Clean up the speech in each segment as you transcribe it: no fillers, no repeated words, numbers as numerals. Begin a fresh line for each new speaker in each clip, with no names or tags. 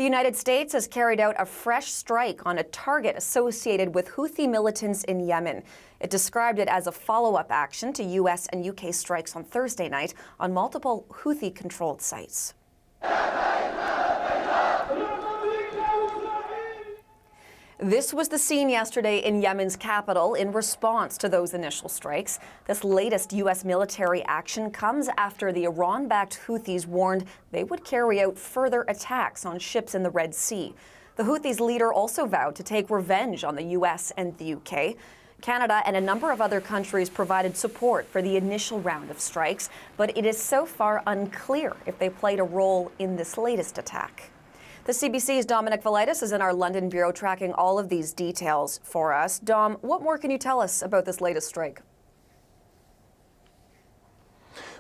The United States has carried out a fresh strike on a target associated with Houthi militants in Yemen. It described it as a follow-up action to U.S. and U.K. strikes on Thursday night on multiple Houthi-controlled sites. This was the scene yesterday in Yemen's capital in response to those initial strikes. This latest U.S. military action comes after the Iran-backed Houthis warned they would carry out further attacks on ships in the Red Sea. The Houthis' leader also vowed to take revenge on the U.S. and the U.K. Canada and a number of other countries provided support for the initial round of strikes, but it is so far unclear if they played a role in this latest attack. The CBC's Dominic Velitis is in our London bureau tracking all of these details for us. Dom, what more can you tell us about this latest strike?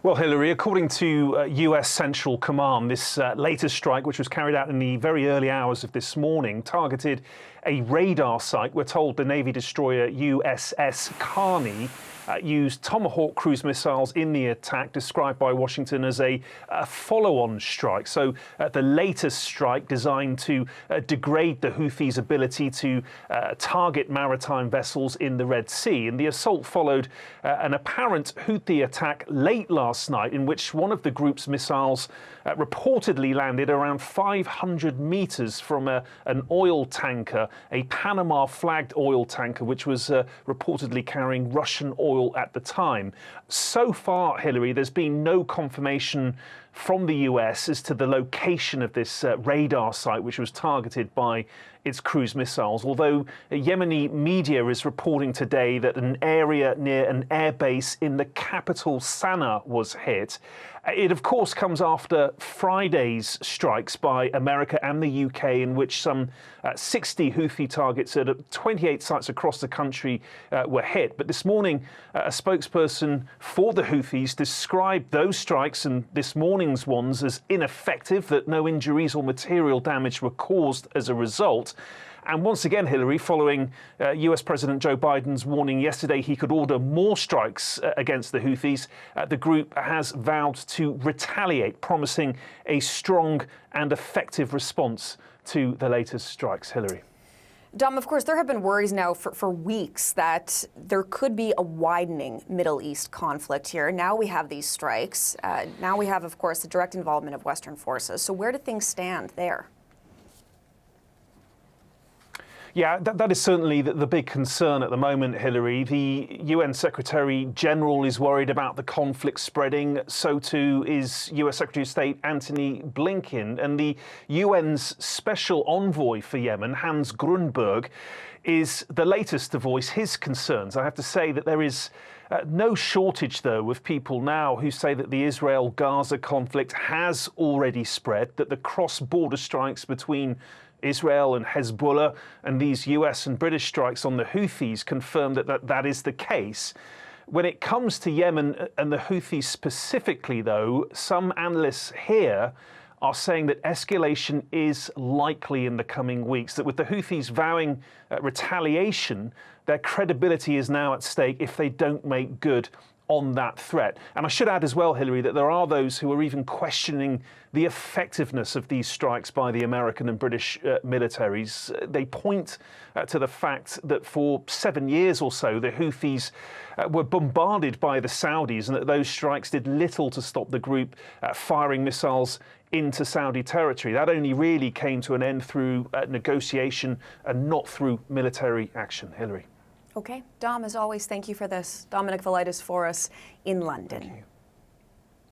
Well, Hilary, according to US Central Command, this latest strike, which was carried out in the very early hours of this morning, targeted a radar site. We're told the Navy destroyer USS Carney used Tomahawk cruise missiles in the attack, described by Washington as a follow-on strike. So the latest strike designed to degrade the Houthis' ability to target maritime vessels in the Red Sea. And the assault followed an apparent Houthi attack late last night in which one of the group's missiles reportedly landed around 500 meters from an oil tanker, a Panama-flagged oil tanker, which was reportedly carrying Russian oil at the time. So far, Hilary, there's been no confirmation from the US as to the location of this radar site, which was targeted by its cruise missiles, although Yemeni media is reporting today that an area near an airbase in the capital Sana'a was hit. It, of course, comes after Friday's strikes by America and the UK, in which some 60 Houthi targets at 28 sites across the country were hit. But this morning, a spokesperson for the Houthis described those strikes and this morning's ones as ineffective, that no injuries or material damage were caused as a result. And once again, Hilary, following US President Joe Biden's warning yesterday he could order more strikes against the Houthis, the group has vowed to retaliate, promising a strong and effective response to the latest strikes. Hilary.
Dom, of course, there have been worries now for weeks that there could be a widening Middle East conflict here. Now we have these strikes. Now we have, of course, the direct involvement of Western forces. So where do things stand there?
Yeah, that is certainly the big concern at the moment, Hilary. The UN Secretary General is worried about the conflict spreading. So too is US Secretary of State Antony Blinken. And the UN's special envoy for Yemen, Hans Grundberg, is the latest to voice his concerns. I have to say that there is no shortage, though, of people now who say that the Israel-Gaza conflict has already spread, that the cross-border strikes between Israel and Hezbollah and these US and British strikes on the Houthis confirm that is the case. When it comes to Yemen and the Houthis specifically, though, some analysts here are saying that escalation is likely in the coming weeks, that with the Houthis vowing retaliation, their credibility is now at stake if they don't make good on that threat. And I should add as well, Hilary, that there are those who are even questioning the effectiveness of these strikes by the American and British militaries. They point to the fact that for 7 years or so, the Houthis were bombarded by the Saudis, and that those strikes did little to stop the group firing missiles into Saudi territory. That only really came to an end through negotiation and not through military action. Hilary.
Okay. Dom, as always, thank you for this. Dominic Velitis for us in London.